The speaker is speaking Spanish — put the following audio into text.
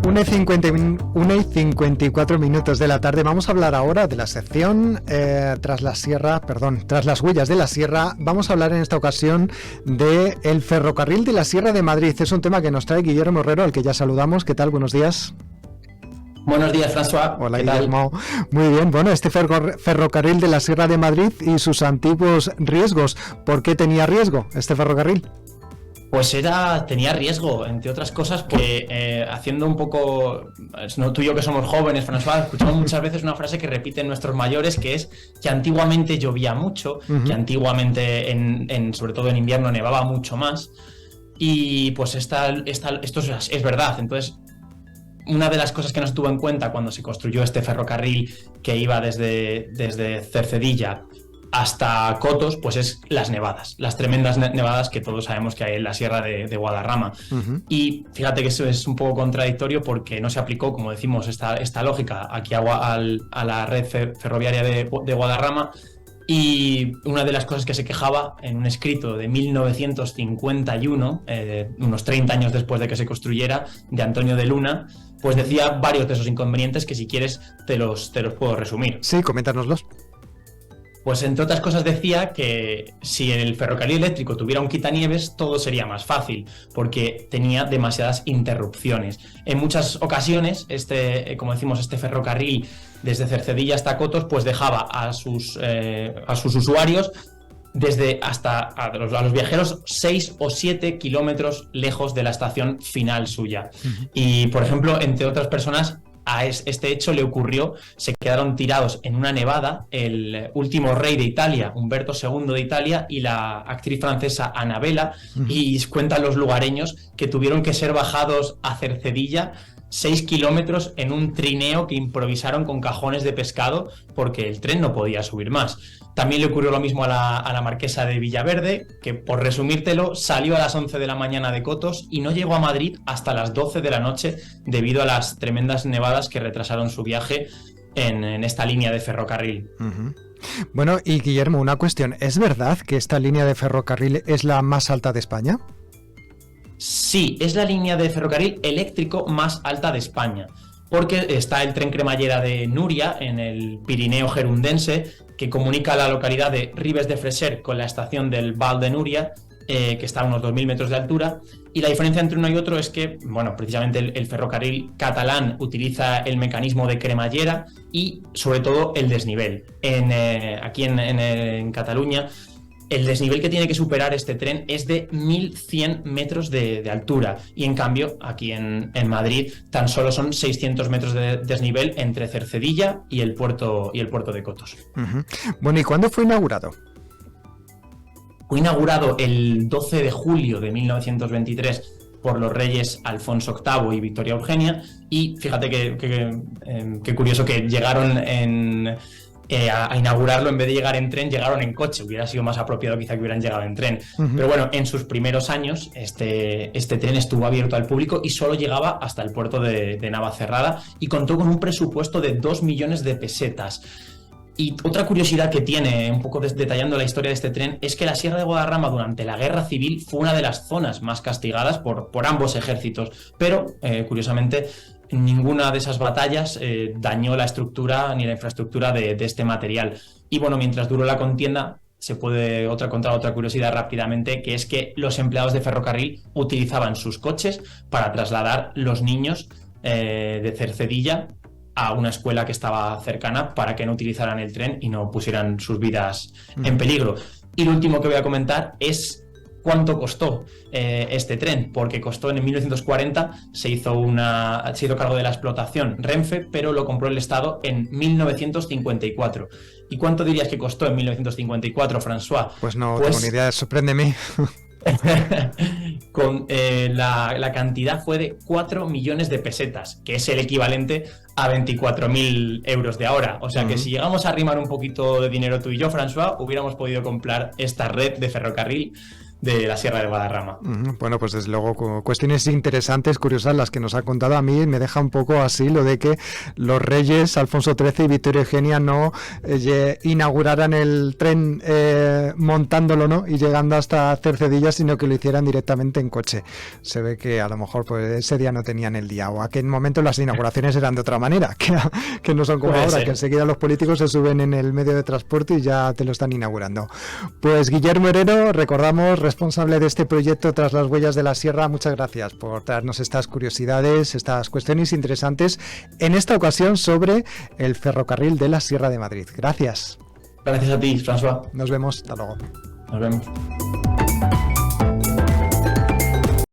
1:54 minutos de la tarde. Vamos a hablar ahora de la sección tras las huellas de la sierra. Vamos a hablar en esta ocasión del ferrocarril de la Sierra de Madrid. Es un tema que nos trae Guillermo Herrero, al que ya saludamos. ¿Qué tal? Buenos días. Buenos días, François. Hola, Guillermo. Muy bien. Bueno, este ferrocarril de la Sierra de Madrid y sus antiguos riesgos. ¿Por qué tenía riesgo este ferrocarril? Pues tenía riesgo, entre otras cosas, porque haciendo un poco, tú y yo que somos jóvenes, François, escuchamos muchas veces una frase que repiten nuestros mayores, que es que antiguamente llovía mucho, que antiguamente, sobre todo en invierno, nevaba mucho más, y pues esto es verdad. Entonces, una de las cosas que no se tuvo en cuenta cuando se construyó este ferrocarril que iba desde Cercedilla hasta Cotos, pues es las nevadas, las tremendas nevadas que todos sabemos que hay en la Sierra de Guadarrama. Y fíjate que eso es un poco contradictorio porque no se aplicó, como decimos, esta lógica aquí a la red ferroviaria de Guadarrama. Y una de las cosas que se quejaba en un escrito de 1951, unos 30 años después de que se construyera, de Antonio de Luna, pues decía varios de esos inconvenientes que, si quieres, te los puedo resumir. Sí, coméntanoslos. Pues entre otras cosas decía que si el ferrocarril eléctrico tuviera un quitanieves, todo sería más fácil, porque tenía demasiadas interrupciones. En muchas ocasiones, como decimos, este ferrocarril desde Cercedilla hasta Cotos, pues dejaba a sus usuarios a los viajeros 6 o 7 kilómetros lejos de la estación final suya. Y, por ejemplo, entre otras personas, a este hecho le ocurrió, se quedaron tirados en una nevada el último rey de Italia, Humberto II de Italia, y la actriz francesa Annabella, y cuentan los lugareños que tuvieron que ser bajados a Cercedilla 6 kilómetros en un trineo que improvisaron con cajones de pescado porque el tren no podía subir más. También le ocurrió lo mismo a la marquesa de Villaverde, que, por resumírtelo, salió a las 11 de la mañana de Cotos y no llegó a Madrid hasta las 12 de la noche debido a las tremendas nevadas que retrasaron su viaje en esta línea de ferrocarril. Bueno, y Guillermo, una cuestión. ¿Es verdad que esta línea de ferrocarril es la más alta de España? Sí, es la línea de ferrocarril eléctrico más alta de España, porque está el tren cremallera de Núria, en el Pirineo gerundense, que comunica la localidad de Ribes de Freser con la estación del Val de Núria, que está a unos 2.000 metros de altura. Y la diferencia entre uno y otro es que, bueno, precisamente el ferrocarril catalán utiliza el mecanismo de cremallera y, sobre todo, el desnivel. Aquí en Cataluña, el desnivel que tiene que superar este tren es de 1.100 metros de altura, y en cambio aquí en Madrid tan solo son 600 metros de desnivel entre Cercedilla y el puerto de Cotos. Bueno, ¿y cuándo fue inaugurado? Fue inaugurado el 12 de julio de 1923 por los reyes Alfonso VIII y Victoria Eugenia, y fíjate que curioso que llegaron a inaugurarlo, en vez de llegar en tren, llegaron en coche. Hubiera sido más apropiado quizá que hubieran llegado en tren. Pero bueno, en sus primeros años este tren estuvo abierto al público y solo llegaba hasta el puerto de Navacerrada, y contó con un presupuesto de 2 millones de pesetas. Y otra curiosidad que tiene, un poco detallando la historia de este tren, es que la Sierra de Guadarrama durante la Guerra Civil fue una de las zonas más castigadas por ambos ejércitos, pero curiosamente ninguna de esas batallas dañó la estructura ni la infraestructura de este material. Y bueno, mientras duró la contienda, se puede contar otra curiosidad rápidamente, que es que los empleados de ferrocarril utilizaban sus coches para trasladar los niños de Cercedilla a una escuela que estaba cercana, para que no utilizaran el tren y no pusieran sus vidas en peligro. Y lo último que voy a comentar es cuánto costó este tren, porque costó en 1940, se hizo cargo de la explotación Renfe, pero lo compró el Estado en 1954. ¿Y cuánto dirías que costó en 1954, François? Pues no tengo ni idea, sorpréndeme. La cantidad fue de 4 millones de pesetas, que es el equivalente a 24.000 euros de ahora. O sea que si llegamos a arrimar un poquito de dinero tú y yo, François, hubiéramos podido comprar esta red de ferrocarril de la Sierra de Guadarrama. Bueno, pues desde luego cuestiones interesantes, curiosas las que nos ha contado. A mí me deja un poco así lo de que los reyes Alfonso XIII y Victoria Eugenia no inauguraran el tren montándolo, ¿no?, y llegando hasta Cercedilla, sino que lo hicieran directamente en coche. Se ve que a lo mejor pues ese día no tenían el día, o aquel momento las inauguraciones eran de otra manera, que no son como Puede ahora, ser. que enseguida los políticos se suben en el medio de transporte y ya te lo están inaugurando. Pues Guillermo Herrero, recordamos, responsable de este proyecto Tras las huellas de la sierra, muchas gracias por traernos estas curiosidades, estas cuestiones interesantes, en esta ocasión sobre el ferrocarril de la Sierra de Madrid. Gracias. Gracias a ti, François. Nos vemos. Hasta luego. Nos vemos.